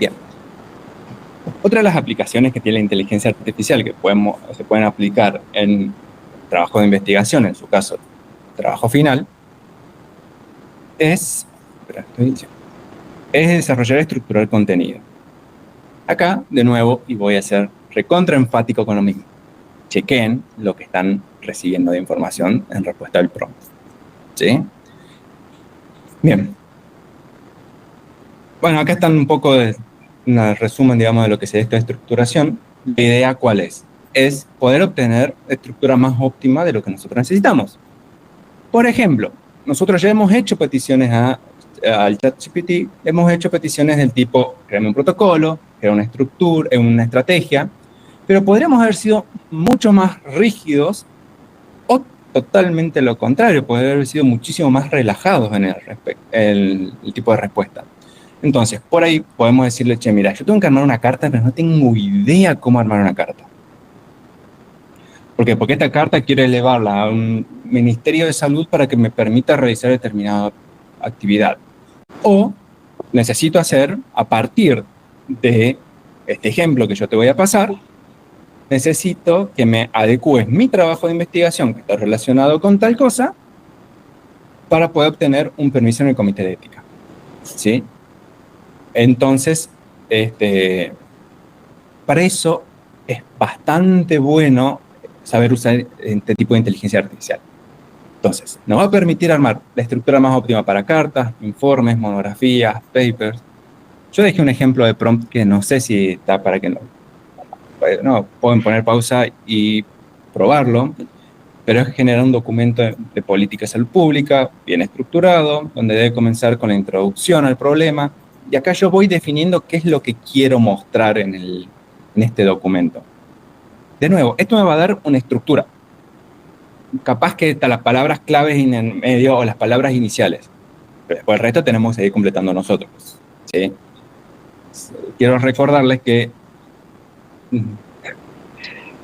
Bien. Otra de las aplicaciones que tiene la inteligencia artificial que se pueden aplicar en trabajo de investigación, en su caso, trabajo final, es desarrollar y estructurar contenido. Acá, de nuevo, y voy a ser recontra enfático con lo mismo, chequen lo que están recibiendo de información en respuesta al prompt. ¿Sí? Bien. Bueno, acá están un poco de un resumen, digamos, de lo que es esta estructuración. La idea, ¿cuál es? Es poder obtener estructura más óptima de lo que nosotros necesitamos. Por ejemplo, nosotros ya hemos hecho peticiones al ChatGPT, hemos hecho peticiones del tipo, créame un protocolo, crea una estructura, una estrategia, pero podríamos haber sido mucho más rígidos o totalmente lo contrario, podría haber sido muchísimo más relajados en el tipo de respuesta. Entonces, por ahí podemos decirle, che, mira, yo tengo que armar una carta, pero no tengo idea cómo armar una carta. ¿Por qué? Porque esta carta quiero elevarla a un Ministerio de Salud para que me permita realizar determinada actividad. O necesito hacer, a partir de este ejemplo que yo te voy a pasar, necesito que me adecúes mi trabajo de investigación que está relacionado con tal cosa para poder obtener un permiso en el comité de ética. ¿Sí? Entonces, para eso es bastante bueno saber usar este tipo de inteligencia artificial. Entonces, nos va a permitir armar la estructura más óptima para cartas, informes, monografías, papers. Yo dejé un ejemplo de prompt que no sé si está para que no pueden poner pausa y probarlo, pero es generar un documento de política de salud pública, bien estructurado, donde debe comenzar con la introducción al problema, y acá yo voy definiendo qué es lo que quiero mostrar en este documento. De nuevo, esto me va a dar una estructura. Capaz que están las palabras claves en el medio o las palabras iniciales, pero después el resto tenemos que seguir completando nosotros. ¿Sí? Quiero recordarles que,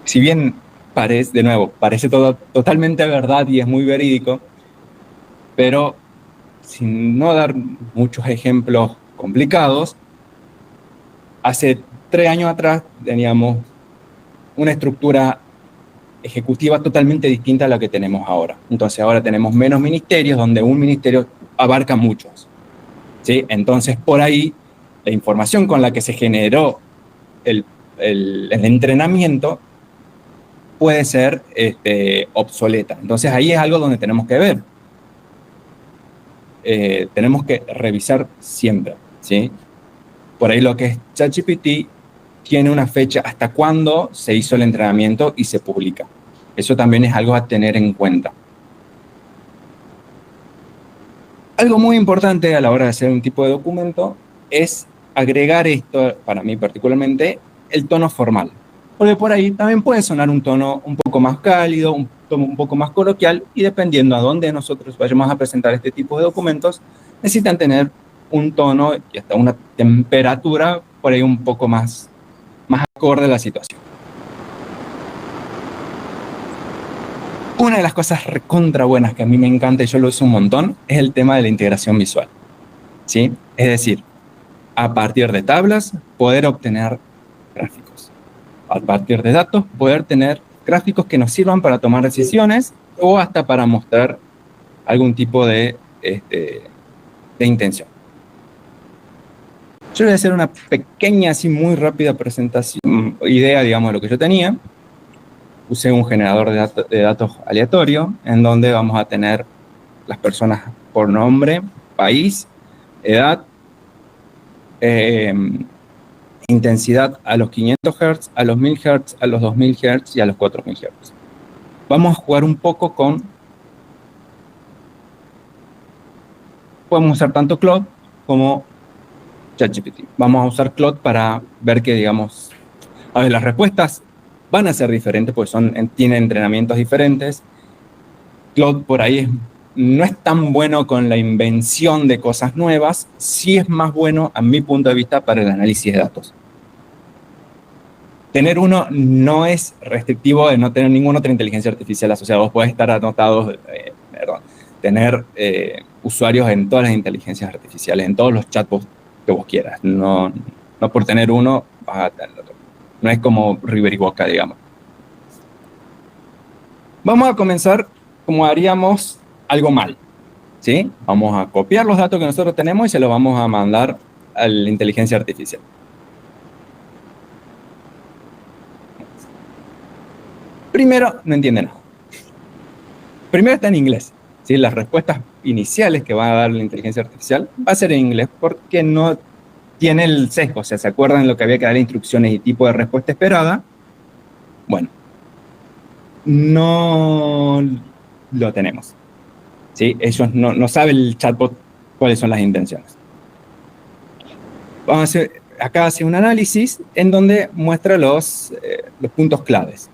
si bien parece todo totalmente verdad y es muy verídico, pero sin no dar muchos ejemplos complicados, hace 3 años atrás teníamos una estructura ejecutiva totalmente distinta a la que tenemos ahora. Entonces ahora tenemos menos ministerios, donde un ministerio abarca muchos. ¿Sí? Entonces por ahí la información con la que se generó el entrenamiento puede ser obsoleta. Entonces ahí es algo donde tenemos que ver. Tenemos que revisar siempre. ¿Sí? Por ahí lo que es ChatGPT tiene una fecha hasta cuándo se hizo el entrenamiento y se publica. Eso también es algo a tener en cuenta. Algo muy importante a la hora de hacer un tipo de documento es agregar esto, para mí particularmente, el tono formal. Porque por ahí también puede sonar un tono un poco más cálido, un tono un poco más coloquial, y dependiendo a dónde nosotros vayamos a presentar este tipo de documentos, necesitan tener un tono y hasta una temperatura por ahí un poco más acorde a la situación. Una de las cosas recontra buenas que a mí me encanta y yo lo uso un montón es el tema de la integración visual. ¿Sí? Es decir, a partir de tablas poder obtener gráficos. A partir de datos poder tener gráficos que nos sirvan para tomar decisiones o hasta para mostrar algún tipo de intención. Yo voy a hacer una pequeña, así muy rápida presentación, idea, digamos, de lo que yo tenía. Usé un generador de datos aleatorio, en donde vamos a tener las personas por nombre, país, edad, intensidad a los 500 Hz, a los 1000 Hz, a los 2000 Hz y a los 4000 Hz. Vamos a jugar un poco con... Podemos usar tanto Claude como ChatGPT. Vamos a usar Claude para ver que, digamos, a ver, las respuestas van a ser diferentes porque tienen entrenamientos diferentes. Claude por ahí no es tan bueno con la invención de cosas nuevas, sí es más bueno, a mi punto de vista, para el análisis de datos. Tener uno no es restrictivo de no tener ninguna otra inteligencia artificial asociada. Vos podés estar anotados, tener usuarios en todas las inteligencias artificiales, en todos los chatbots que vos quieras. No No por tener uno vas a tener otro. No es como River y Boca, digamos. Vamos a comenzar como haríamos algo mal, ¿sí? Vamos a copiar los datos que nosotros tenemos y se los vamos a mandar a la inteligencia artificial. Primero, no entiende nada. Primero está en inglés, ¿sí? Las respuestas iniciales que va a dar la inteligencia artificial va a ser en inglés porque no tiene el sesgo. O sea, ¿se acuerdan lo que había que dar instrucciones y tipo de respuesta esperada? Bueno, no lo tenemos, ¿sí? Ellos no sabe el chatbot cuáles son las intenciones. Vamos a hacer, acá hace un análisis en donde muestra los puntos claves.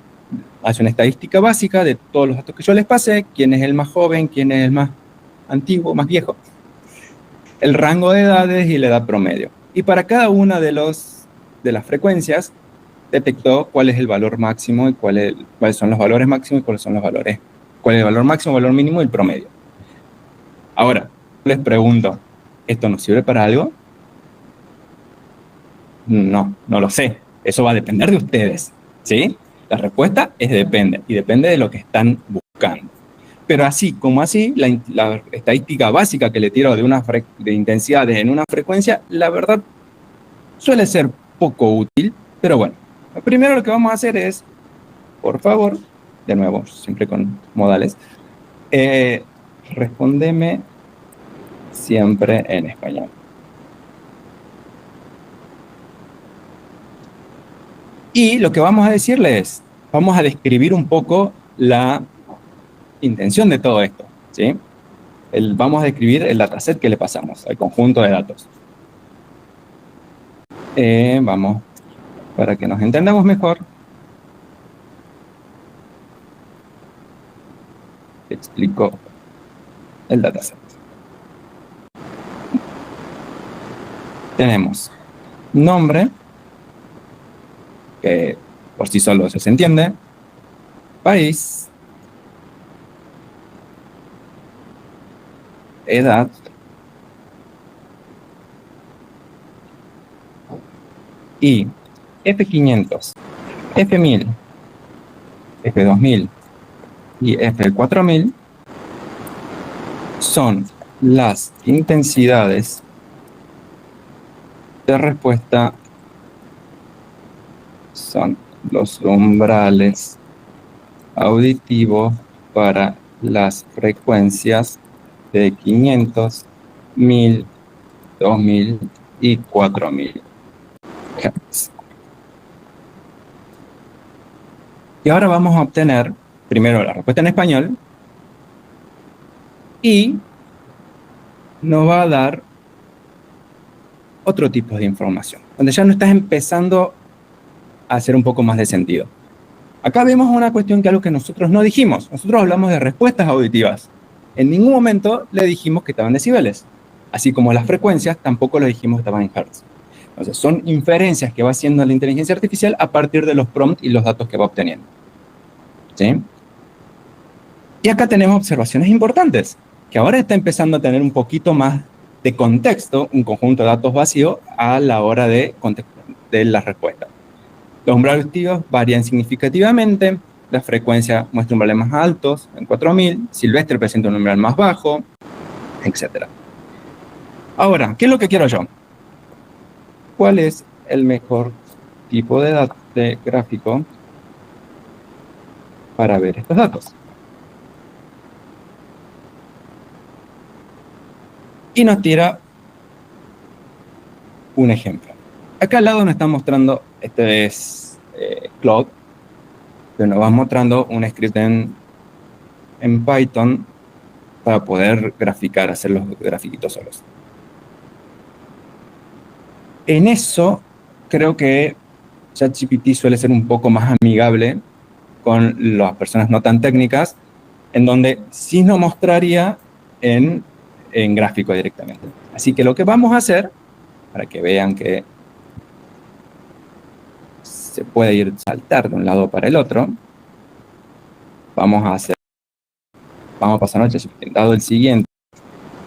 Hace una estadística básica de todos los datos que yo les pasé, quién es el más joven, quién es el más antiguo, más viejo, el rango de edades y la edad promedio. Y para cada una de las frecuencias detectó cuál es el valor máximo y cuáles son los valores máximos y cuáles son los valores, cuál es el valor máximo, el valor mínimo y el promedio. Ahora, les pregunto, ¿esto nos sirve para algo? No lo sé. Eso va a depender de ustedes, ¿sí? La respuesta es depende, y depende de lo que están buscando. Pero así como así, la estadística básica que le tiro de intensidades en una frecuencia, la verdad suele ser poco útil, pero bueno. Primero lo que vamos a hacer es, por favor, de nuevo, siempre con modales, respóndeme siempre en español. Y lo que vamos a decirle es, vamos a describir un poco la intención de todo esto, ¿sí? Vamos a describir el dataset que le pasamos, el conjunto de datos. Vamos, para que nos entendamos mejor, explico el dataset. Tenemos nombre, que por sí solo se entiende, país, edad, y F500, F1000, F2000 y F4000 son las intensidades de respuesta, son los umbrales auditivos para las frecuencias de 500, 1000, 2000 y 4000 Hz. Y ahora vamos a obtener primero la respuesta en español y nos va a dar otro tipo de información, donde ya no estás empezando a hacer un poco más de sentido. Acá vemos una cuestión que algo que nosotros no dijimos. Nosotros hablamos de respuestas auditivas. En ningún momento le dijimos que estaban en decibeles. Así como las frecuencias, tampoco le dijimos que estaban en hertz. Entonces, son inferencias que va haciendo la inteligencia artificial a partir de los prompts y los datos que va obteniendo, ¿sí? Y acá tenemos observaciones importantes, que ahora está empezando a tener un poquito más de contexto, un conjunto de datos vacío a la hora de la respuesta. Los umbrales auditivos varían significativamente, la frecuencia muestra umbrales más altos, en 4000, silvestre presenta un umbral más bajo, etc. Ahora, ¿qué es lo que quiero yo? ¿Cuál es el mejor tipo de gráfico para ver estos datos? Y nos tira un ejemplo. Acá al lado nos está mostrando, este es Claude, que nos va mostrando un script en Python para poder graficar, hacer los grafiquitos solos. En eso, creo que ChatGPT suele ser un poco más amigable con las personas no tan técnicas, en donde sí nos mostraría en gráfico directamente. Así que lo que vamos a hacer, para que vean que se puede ir saltar de un lado para el otro, vamos a pasar a ChatGPT. Dado el siguiente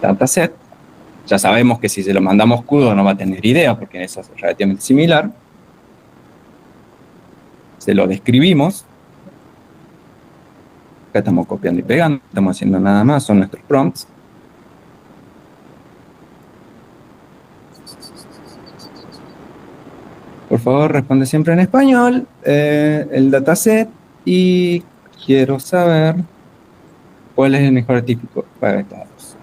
dataset, Ya sabemos que si se lo mandamos crudo no va a tener idea, porque eso es relativamente similar. Se lo describimos. Acá estamos copiando y pegando, no estamos haciendo nada más, son nuestros prompts. Por favor, responde siempre en español, el dataset, y quiero saber cuál es el mejor típico para estos datos.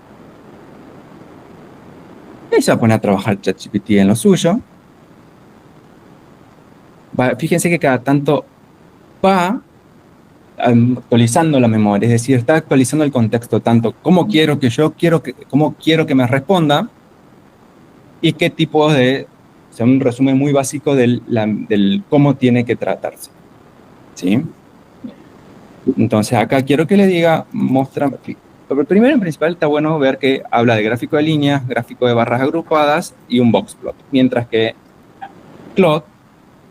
Y se va a poner a trabajar ChatGPT en lo suyo. Fíjense que cada tanto va actualizando la memoria, es decir, está actualizando el contexto, tanto cómo quiero cómo quiero que me responda y qué tipo de, o sea, un resumen muy básico del cómo tiene que tratarse, ¿sí? Entonces acá quiero que le diga, muéstrame. Primero en principal está bueno ver que habla de gráfico de líneas, gráfico de barras agrupadas y un box plot, mientras que Claude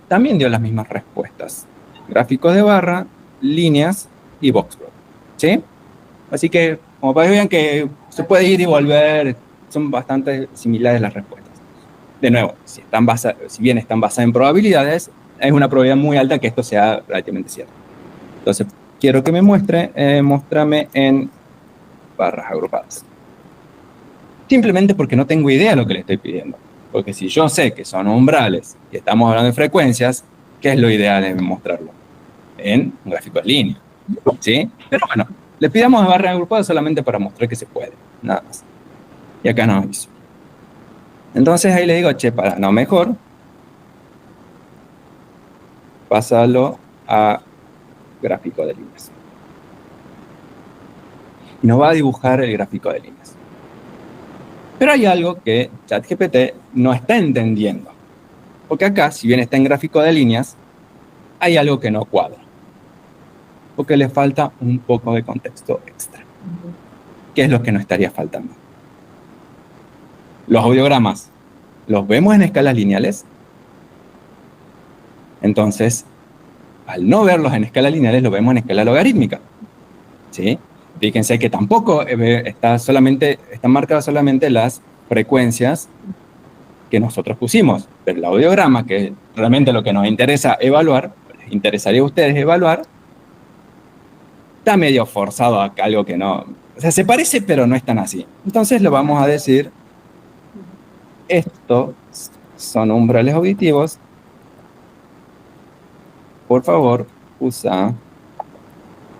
también dio las mismas respuestas. Gráficos de barra, líneas y box plot, ¿sí? Así que, como para que vean que se puede ir y volver, son bastante similares las respuestas. De nuevo, si bien están basadas en probabilidades, es una probabilidad muy alta que esto sea relativamente cierto. Entonces, quiero que me muéstrame en barras agrupadas. Simplemente porque no tengo idea de lo que le estoy pidiendo. Porque si yo sé que son umbrales y estamos hablando de frecuencias, ¿qué es lo ideal de mostrarlo? En un gráfico de línea, ¿sí? Pero bueno, le pidamos barras agrupadas solamente para mostrar que se puede, nada más. Y acá no hizo. Entonces ahí le digo, che, para no mejor, pásalo a gráfico de líneas. Y nos va a dibujar el gráfico de líneas. Pero hay algo que ChatGPT no está entendiendo. Porque acá, si bien está en gráfico de líneas, hay algo que no cuadra. Porque le falta un poco de contexto extra. ¿Qué es lo que nos estaría faltando? Los audiogramas, ¿los vemos en escalas lineales? Entonces, al no verlos en escalas lineales, los vemos en escala logarítmica, ¿sí? Fíjense que tampoco están marcadas solamente las frecuencias que nosotros pusimos, pero el audiograma, que es realmente lo que nos interesa evaluar, les interesaría a ustedes evaluar, está medio forzado a algo que no, o sea, se parece pero no es tan así. Entonces lo vamos a decir, estos son umbrales auditivos, por favor usa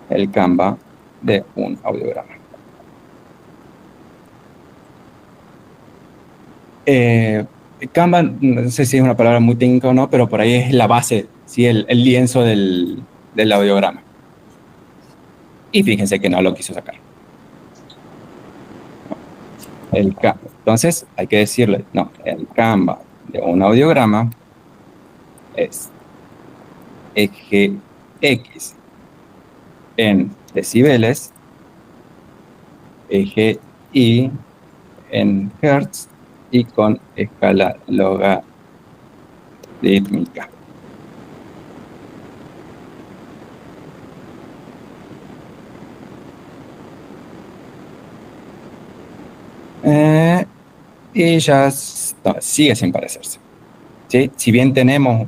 el Canva de un audiograma. Canva, no sé si es una palabra muy técnica o no, pero por ahí es la base, ¿sí? el lienzo del audiograma. Y fíjense que no lo quiso sacar. Entonces hay que decirle, no, el Canva de un audiograma es eje X en decibeles, eje Y en hertz y con escala logarítmica. Y ya sigue sin parecerse, ¿sí? Si bien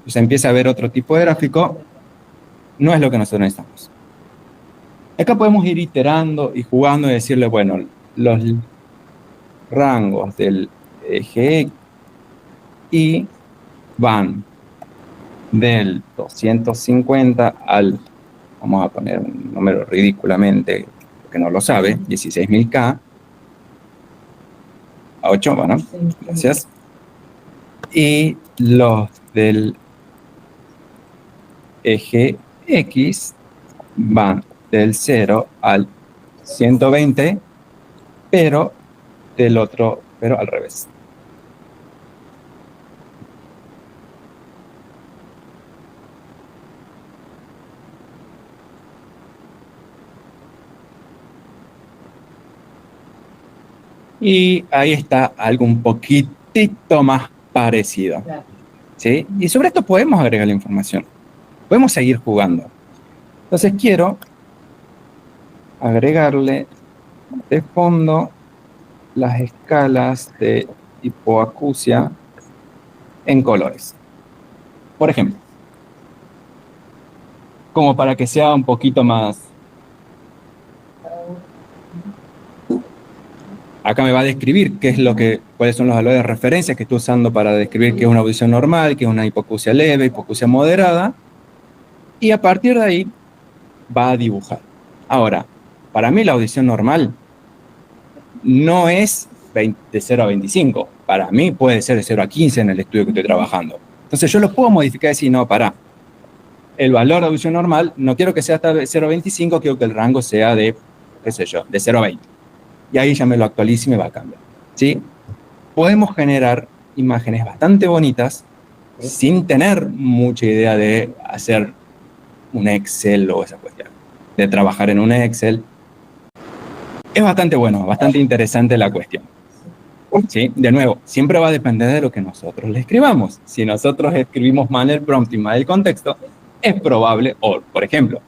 se empieza a ver otro tipo de gráfico, no es lo que nosotros necesitamos. Acá podemos ir iterando y jugando y decirle, bueno, los rangos del eje Y van del 250 al, vamos a poner un número ridículamente, que no lo sabe, 16.000K, a 8, bueno, gracias. Y los del eje X van del 0 al 120, pero al revés. Y ahí está algo un poquitito más parecido, ¿sí? Y sobre esto podemos agregar la información. Podemos seguir jugando. Entonces quiero agregarle de fondo las escalas de hipoacusia en colores. Por ejemplo, como para que sea un poquito más... Acá me va a describir cuáles son los valores de referencia que estoy usando para describir qué es una audición normal, qué es una hipoacusia leve, hipoacusia moderada, y a partir de ahí va a dibujar. Ahora, para mí la audición normal no es de 0 a 25. Para mí puede ser de 0 a 15 en el estudio que estoy trabajando. Entonces yo lo puedo modificar y decir, no, pará. El valor de audición normal, no quiero que sea hasta 0 a 25, quiero que el rango sea de, qué sé yo, de 0 a 20. Y ahí ya me lo actualizo y me va a cambiar. ¿Sí? Podemos generar imágenes bastante bonitas sin tener mucha idea de hacer un Excel o esa cuestión, de trabajar en un Excel. Es bastante bueno, bastante interesante la cuestión. ¿Sí? De nuevo, siempre va a depender de lo que nosotros le escribamos. Si nosotros escribimos mal el prompt y mal el contexto, es probable, o por ejemplo,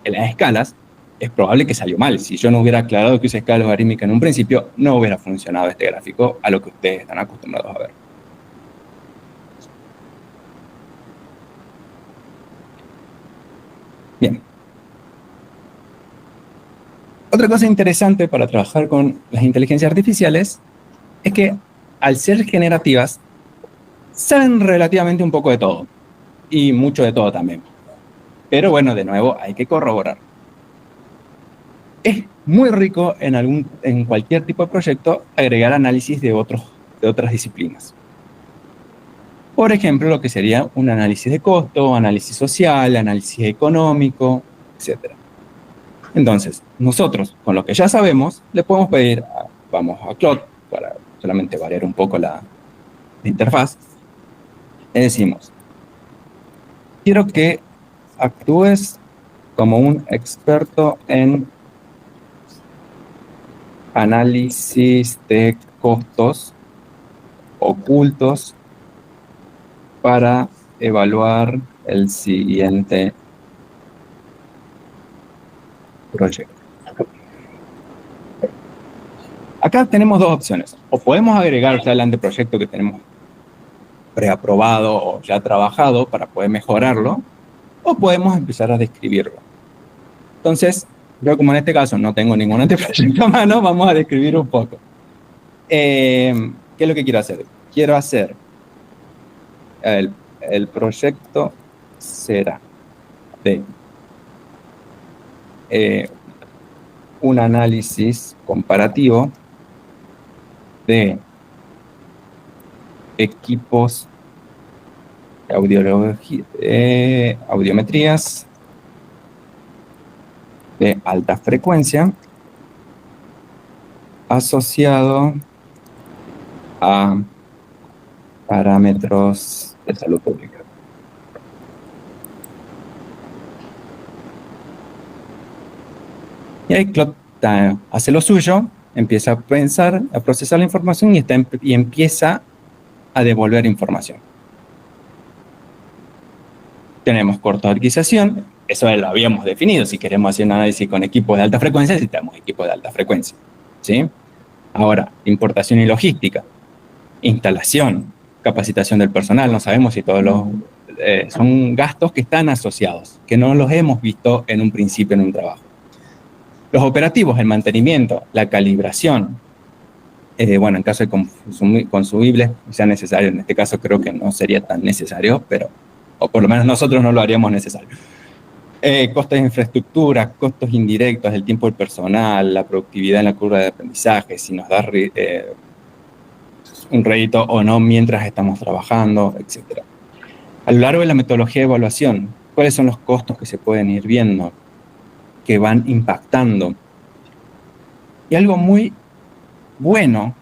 en las escalas, es probable que salió mal. Si yo no hubiera aclarado que use escala logarítmica en un principio, no hubiera funcionado este gráfico a lo que ustedes están acostumbrados a ver. Bien. Otra cosa interesante para trabajar con las inteligencias artificiales es que al ser generativas, saben relativamente un poco de todo. Y mucho de todo también. Pero bueno, de nuevo, hay que corroborar. Es muy rico en cualquier tipo de proyecto agregar análisis de otras disciplinas. Por ejemplo, lo que sería un análisis de costo, análisis social, análisis económico, etc. Entonces, nosotros, con lo que ya sabemos, le podemos pedir, vamos a Claude, para solamente variar un poco la interfaz, le decimos, quiero que actúes como un experto en análisis de costos ocultos para evaluar el siguiente proyecto. Acá tenemos dos opciones. O podemos agregar ya el anteproyecto que tenemos preaprobado o ya trabajado para poder mejorarlo, o podemos empezar a describirlo. Entonces, yo como en este caso no tengo ningún anteproyecto a mano, vamos a describir un poco. ¿Qué es lo que quiero hacer? Quiero hacer el proyecto será de un análisis comparativo de equipos de audiometrías de alta frecuencia asociado a parámetros de salud pública. Y ahí Claude hace lo suyo, empieza a pensar, a procesar la información y empieza a devolver información. Tenemos corto de adquisición, eso lo habíamos definido. Si queremos hacer un análisis con equipos de alta frecuencia, necesitamos equipos de alta frecuencia. ¿Sí? Ahora, importación y logística, instalación, capacitación del personal. No sabemos si todos los... son gastos que están asociados, que no los hemos visto en un principio en un trabajo. Los operativos, el mantenimiento, la calibración. Bueno, en caso de consumibles, sea necesario. En este caso creo que no sería tan necesario, pero... o por lo menos nosotros no lo haríamos necesario. Costos de infraestructura, costos indirectos, el tiempo del personal, la productividad en la curva de aprendizaje, si nos da un rédito o no mientras estamos trabajando, etc. A lo largo de la metodología de evaluación, ¿cuáles son los costos que se pueden ir viendo, que van impactando? Y algo muy bueno,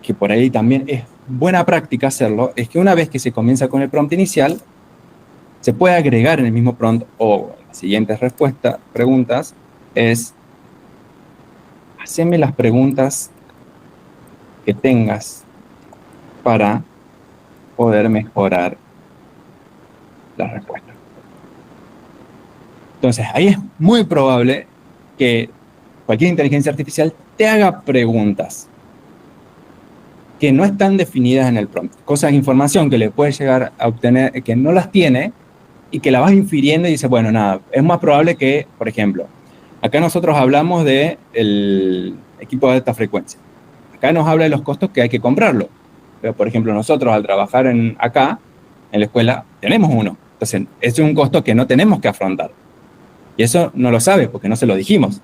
que por ahí también es buena práctica hacerlo, es que una vez que se comienza con el prompt inicial, se puede agregar en el mismo prompt o en las siguientes preguntas, es haceme las preguntas que tengas para poder mejorar la respuesta. Entonces, ahí es muy probable que cualquier inteligencia artificial te haga preguntas que no están definidas en el prompt. Cosas, información que le puedes llegar a obtener, que no las tiene y que la vas infiriendo y dices, bueno, nada, es más probable que, por ejemplo, acá nosotros hablamos del equipo de alta frecuencia. Acá nos habla de los costos que hay que comprarlo. Pero, por ejemplo, nosotros al trabajar acá, en la escuela, tenemos uno. Entonces, ese es un costo que no tenemos que afrontar. Y eso no lo sabe porque no se lo dijimos.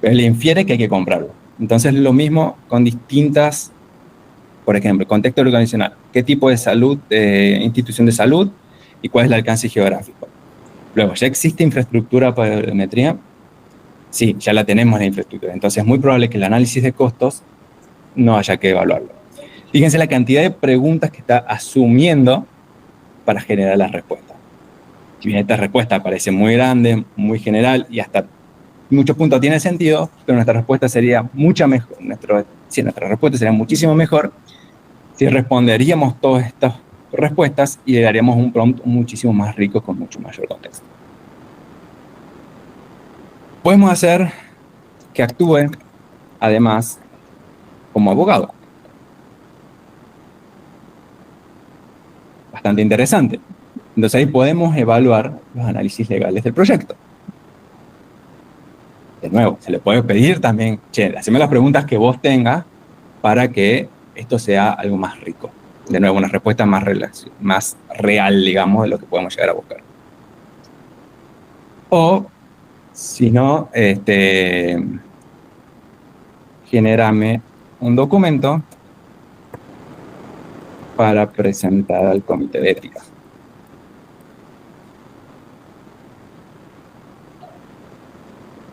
Pero le infiere que hay que comprarlo. Entonces, lo mismo con distintas, por ejemplo, contexto organizacional. ¿Qué tipo de salud, institución de salud y cuál es el alcance geográfico? Luego, ¿ya existe infraestructura para biometría? Sí, ya la tenemos la infraestructura. Entonces, es muy probable que el análisis de costos no haya que evaluarlo. Fíjense la cantidad de preguntas que está asumiendo para generar la respuesta. Si bien esta respuesta parece muy grande, muy general y hasta muchos puntos tiene sentido, pero nuestra respuesta sería mucha mejor. Nuestra respuesta sería muchísimo mejor si responderíamos todas estas respuestas y le daríamos un prompt muchísimo más rico con mucho mayor contexto. Podemos hacer que actúe, además, como abogado. Bastante interesante. Entonces ahí podemos evaluar los análisis legales del proyecto. De nuevo, se le puede pedir también, che, haceme las preguntas que vos tengas para que esto sea algo más rico. De nuevo, una respuesta más real, digamos, de lo que podemos llegar a buscar. O, si no, genérame un documento para presentar al comité de ética.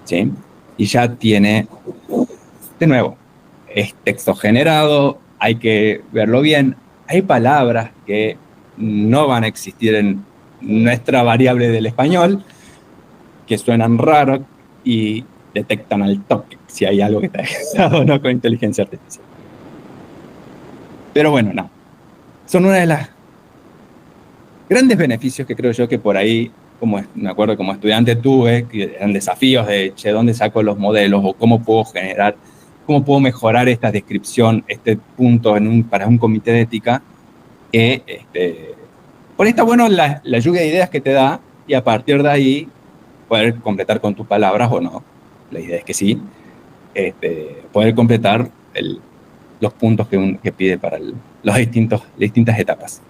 ¿Sí? Y ya tiene, de nuevo, es texto generado, hay que verlo bien. Hay palabras que no van a existir en nuestra variable del español, que suenan raros y detectan al toque si hay algo que está gestionado o no con inteligencia artificial. Pero bueno, no. Son una de las grandes beneficios que creo yo que por ahí, me acuerdo como estudiante tuve, que eran desafíos de, che, ¿dónde saco los modelos? O cómo puedo mejorar esta descripción, este punto para un comité de ética, que por ahí está bueno la lluvia de ideas que te da y a partir de ahí poder completar con tus palabras o no. La idea es que sí, poder completar los puntos que pide para las distintas etapas.